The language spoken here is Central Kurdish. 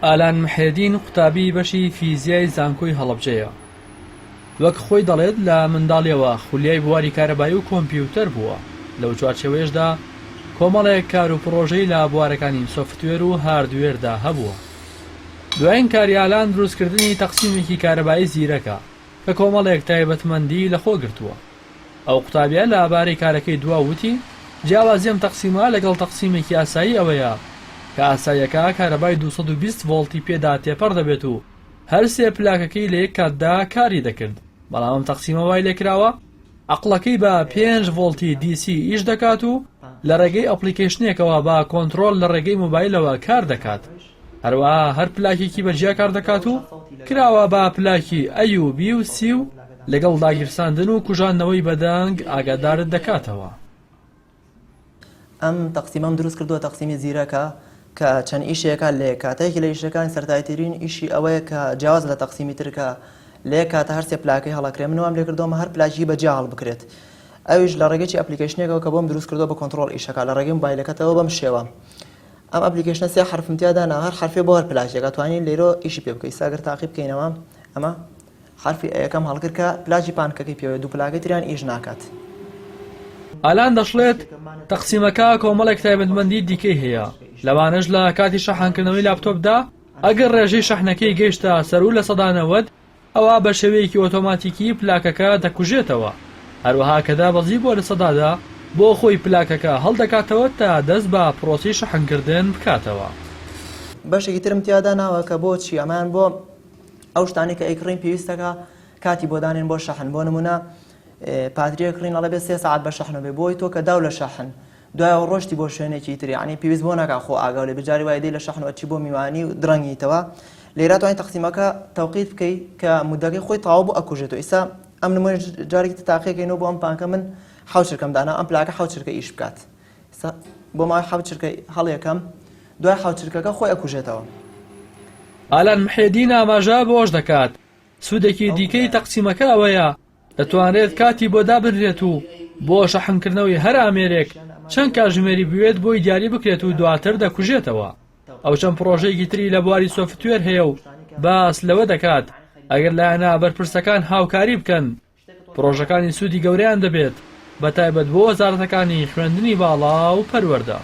ئالان محێدین قوتابی بەشی فیزیای زانکۆی هەڵەبجەیە. وەک خۆی دەڵێت لە منداڵیەوە خولیای بواری کارەبایی و کۆمپیوتەر بووە. لەو چوارچێوەیەشدا کۆمەڵێک کار و پرۆژەی لە بوارەکانی سۆفتوێر و هاردوێردا هەبووە. دوایین کاری ئالان دروستکردنی تەقسیمێکی کارەبایی زیرەکە کە کۆمەڵێک تایبەتمەندی لەخۆ گرتووە. ئەو قوتابیە لەبارەی کارەکەی دوا وتی جیاوازیەم تەقسیمە لەگەڵ تەقسیمێکی ئاسایی ئەوەیە کە ئاساییەکە کارەبای 220 ڤۆڵتی پێدا تێپەڕ دەبێت و هەر سێ پلاکەکەی لە یەک کاتدا کاری دەکرد. بەڵام ئەم تەقسیمە وای لێکراوە عەقڵەکەی بە 5 ڤۆڵتی دیسی ئیش دەکات و لە ڕێگەی ئەپلیکیشنێکەوە بە کۆنتڕۆل لە ڕێگەی مۆبایلەوە کار دەکات. هەروەها هەر پلاکێکی بەجیا کار دەکات و کراوە بە پلاکی ئەی و بی و سی و لەگەڵ داگیرساندن و کوژاندنەوەی بەدەنگ ئاگادارت دەکاتەوە. ئەم تەقسیمەم دروست کردووە تەقسیمی زیرەکە کە چەند ئیشێکە لێ کاتێکی لە ئیشەکانی سەرەتاییترین ئیشی ئەوەیە کە جیاواز لە تەقسیمی ترکە لێ کاتە هەر سێ پلاکەی هەڵەکرێ منەوەم لێ کردووەمە هەر پلاکی بەجیا هەڵ بکرێت. ئەویش لە ڕێگەی ئەپلیکیشنێکەوە کە بۆم دروست کردووە بە کۆنتڕۆڵ ئیشەکە لە ڕێگەی مۆبایلەکەتەوە بەم شێوە. ئەم ئەپلیکیشنە سێ حرفم تیادانا هەر حرفێ بۆ هەر پلاکێکە توانین لێرۆ ئیشی پێ بکەیت. ئەگەر تاقی بکەینەوە ئەمە حرفی یەکەم هەڵگرت کە پلاکی پانکەکەی پێوە دوو پلاکەی تریان ئیش ناکات. ئالان دەشڵێت تەقسیمەکە کۆمەڵێک تایبەتمەندی دیکەی هەیە. لەوانش لە کاتی شەحانکردنەوەی لاپتۆپدا ئەگەر ڕێژەی شەحنەکەی گەیشتە سەر و لە 190 ئەوە بە شێوەیەکی ئۆتۆماتیکی پلاکەکە دەکوژێتەوە. هەروەها کەدا بەزی بۆ لە 100دا بۆ خۆی پلاکەکە هەڵدەکاتەوە تا دەست بە پرۆسی شەحنکردن بکاتەوە. بەشێکی ترم تیادا ناوە کە بۆچی ئەمان بۆ ئەو شتانی کە ئەیکڕین پێویستەکە کاتی بۆ دانێن بۆ شەحن. بۆ نمونە پاتریە کڕین ئەڵێ بێت 3 ساعت بە شەحن بێ بۆی تۆ کە داو لە شەحن دوایەوە ڕۆشتی بۆ شوێنێکی تری عنی پێویست بۆ ناکا خۆ ئاگاو لێ بجاری وای دەی لە شەحنەوە چی بۆ میوانی و درەنگیتەوە لێرە توانین تەقسیمەکە تەوقیت بکەیت کە مودەکەی خۆی تەواو بوو ئەکوژێتەوە. ئێستا ئەم نمونە جارێکی تاقیەکەینەوە بۆ ئەم پانکە من 7 چرکەم دانا ئەم پلاکە 7 چرکە ئیش بکات. بۆ ماوەی 7 چرکە هەڵیەکەم دوای 7 چرکەکە خۆی ئەکوژێتەوە. ئالان محێدین ئاماژە بۆش دەکات سوودێکی دیکەی تەقسیمەکە ئەوەیە دەتوانرێت کاتی بۆ دابنرێت و بۆ شەحنکردنەوەی هەر ئامێرێک چەند کاتژمێری بوێت بۆی دیاری بکرێت و دواتر دەکوژێتەوە. ئەو چەند پرۆژەیەکی تری لە بواری سۆفتوێر هەیە و باس لەوە دەکات ئەگەر لایەنە بەرپرسەکان هاوکاری بکەن پرۆژەکانی سوودی گەورەیان دەبێت بە تایبەت بۆ وەزارەتەکانی خوێندنی باڵا و پەروەردە.